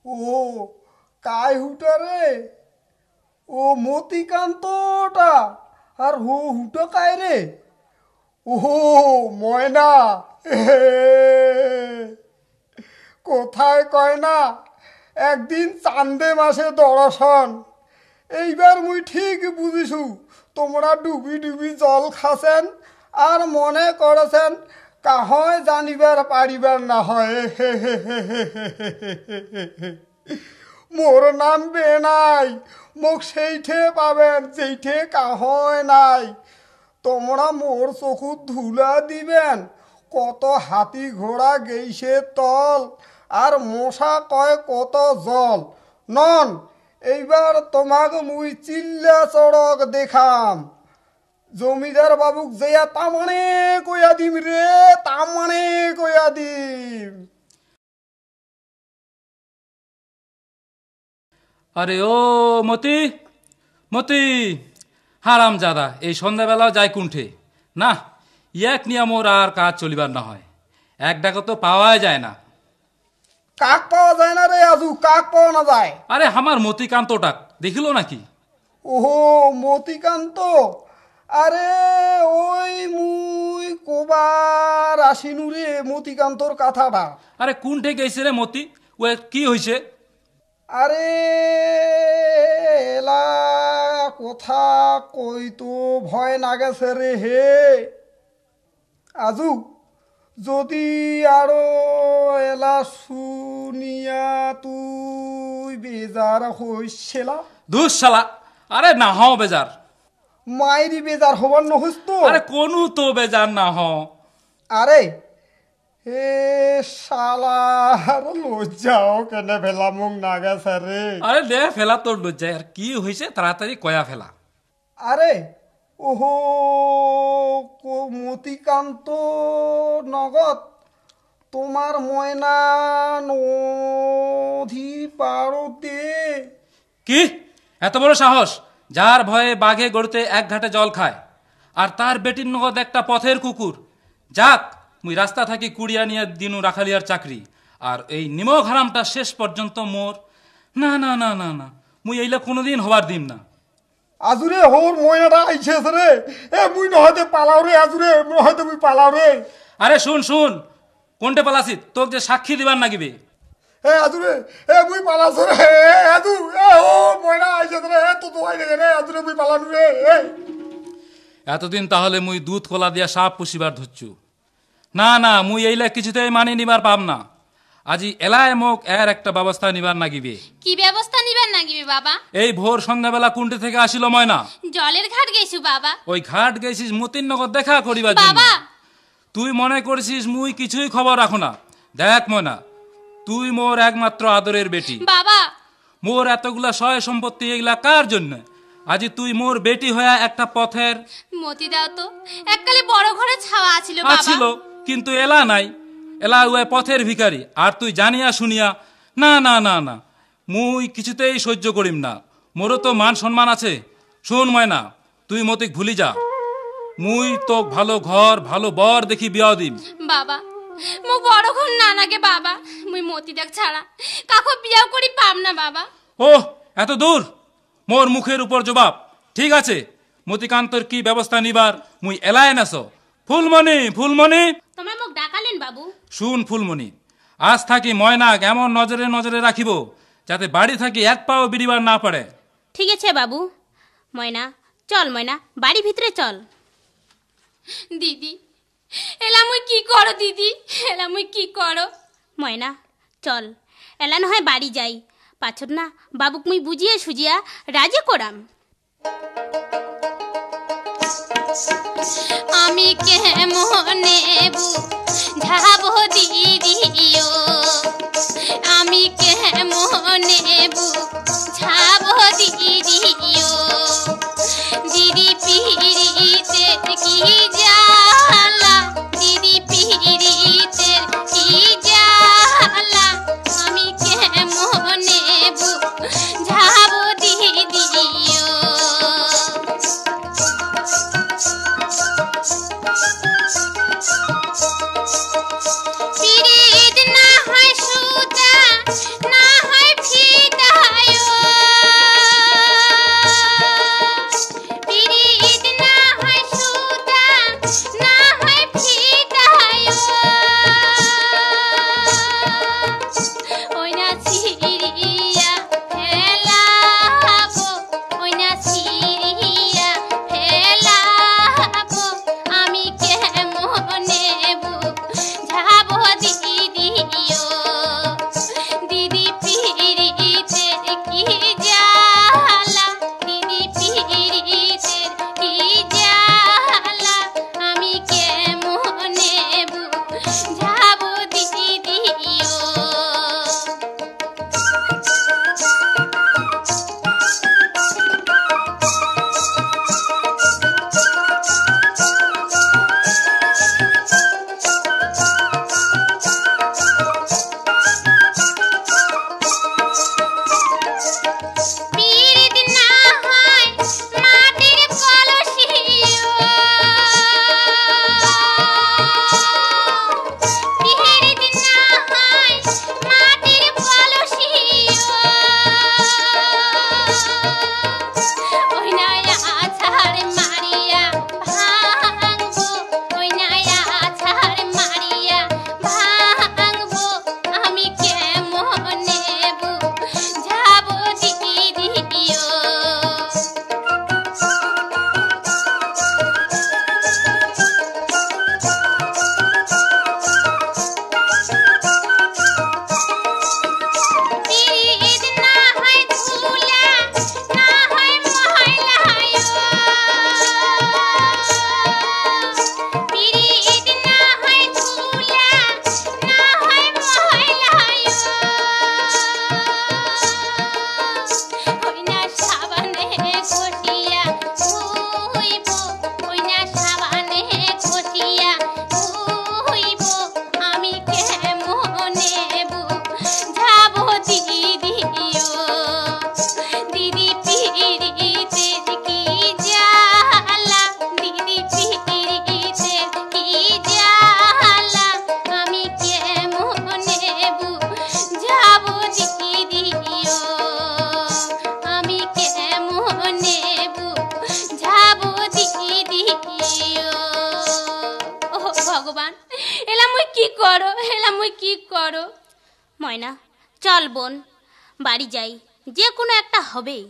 ও কাই হুটা রে, ও মতিকান্তটা, আর হুটো কায় রে? ও ময়না, কোথায় কয় না একদিন চান্দে মাসে দর্শন। এইবার মুই ঠিক বুঝিছু তোমরা ডুবি ডুবি জল খাসেন আর মনে করেছেন কাহয় জানিবার পারিবার না হয়। মোর নাম বেনাই, মোক সেইঠে পাবেন যেইঠে কাহয় নাই। তোমরা মোর চকুত ধুলা দিবেন কত হাতি ঘোড়া গেইছে তল, আর মশা কয় কত জল। নন এইবার তোমাক মুই চিল্লা চড়ক দেখাম। জমিদার বাবুক যেয়া তামানে কইয়া দিম রে, তামানে কইয়া দিম। আরে ও মতি, মতি হারাম জাদা এই সন্ধ্যাবেলা যায় কুণ্ঠে না। এক নিয়া মোর আর কাজ চলিবার না হয়, এক ডাকা তো পাওয়াই যায় না। কাক পাওয়া যায় না রে আজু, কাক পাওয়া না যায়? আরে আমার মতিকান্তটাক দেখিল নাকি? ওহো মতিকান্ত, আরে ওই মুই কোবার আসিনু রে মতিকান্তর কথাটা। আরে কুণ্ঠে গেছে রে মতি, ও কি হয়েছে? আরে এলা কথা কই তো ভয় না গেছে রে হে আজু। যদি আরো এলা শুনিয়া তুই বেজার হইছিলা। দুঃশালা, আরে না হও বেজার। মাইরি বেজার হবার নহস তো? আরে কোনো তো বেজার না হ। আরে হে শালার লজ্জাও কেনে ফেলা মুখ না গেছে রে। আরে দে ফেলা তোর লজ্জায়, আর কি হয়েছে তাড়াতাড়ি কয়া ফেলা। আরে ওহো মতিকান্ত নগদ তোমার ময়না নদী পারতে। কি এত বড় সাহস? যার ভয়ে বাঘে গড়তে এক ঘাটে জল খায়, আর তার বেটির নগদ একটা পথের কুকুর। যাক মুই রাস্তা থাকি কুড়িয়া নিয়ে দিনু রাখালিয়ার চাকরি, আর এই নিমক হারামটা শেষ পর্যন্ত মোর। না না না না না, মুই এইলা কোনোদিন হবার দিম না। আজুরে হোর ময়নাটা আইছে রে, এ মুই নহতে পালাও রে আজুরে, নহতে মুই পালাও রে। আরে শুন শুন, কোনটে পালাসি তোকে যে সাক্ষী দিবার নাগিবে। এ আজুরে, এ মুই পালাছ রে, এ আজু, এ ও ময়না আইছে রে, তো তো আই রে আজুরে মুই পালানু রে। এতদিন তাহলে মুই দুধ কলা দিয়া সাপ পুষিবার ধরছু। না না, মুই এইলা কিছুতেই মানি নিবার পাম না। আজি এলায় মোক এর একটা ব্যবস্থা নিবার নাগিবে। কি ব্যবস্থা নিবার নাগিবে বাবা? এই ভোর সন্ধ্যাবেলা কুণ্ঠে থেকে আসিল ময়না। জলের ঘাট গেছু বাবা। ওই ঘাট গেছিস মতির নগর দেখা করিবার জন্য। বাবা তুই মনে করছিস মুই কিছুই খবর রাখো না? দেখ ময়না, তুই মোর একমাত্র আদরের বেটি। বাবা মোর এতগুলা সয় সম্পত্তি এগুলা কার জন্য? আজি তুই মোর বেটি হইয়া একটা পথের। মতি দাও তো, এককালে বড় ঘরে ছাওয়া আছিল বাবা। আছিল, কিন্তু এলা নাই। এলা ওই পথের ভিখারি, আর তুই জানিয়া শুনিয়া। না না না না, মুই কিছুতেই সহ্য করিম না। মোরও তো মান সম্মান আছে। শোন ময়না, তুই মতিক ভুলি যা। মুই তো ভালো ঘর ভালো বর দেখি বিয়া দিম। বাবা মোক বড় ঘর না নাগে বাবা, মুই মতি দেখ ছাড়া কাকো বিয়াও করি পাম না বাবা। ও এত দূর? মোর মুখের উপর জবাব। ঠিক আছে, মতিকান্তর কি ব্যবস্থা নিবার মুই এলাই নাস। ফুলমণি, ফুলমণি। তোমার মুখ ডাকালেন বাবু। শুন ফুলমণি, আজ থাকি ময়নাক এমন নজরে নজরে রাখিব যাতে বাড়ি থাকি এক পাও বিড়িবার না পারে। ঠিক আছে বাবু। ময়না চল, ময়না বাড়ি ভিতরে চল। দিদি এলা মুই কি করো দিদি, এলা মুই কি করো? ময়না চল, এলা না হয় বাড়ি যাই। পাছর না বাবুক মুই বুঝিয়ে সুজিয়া রাজি করাম। আমি কেমনে বুঝাবো দিদিও, আমি কেমনে বুঝাবো দিদিও। দিদি পিড়িতে কি জ্বালা, দিদি পিড়িতে কি জ্বালা, আমি কেমনে বুঝাবো দিদিও। পিড়িতে করো হেলা মুই কি করো? ময়না চল বোন, বাড়ি যাই, যে কোনো একটা হবেই।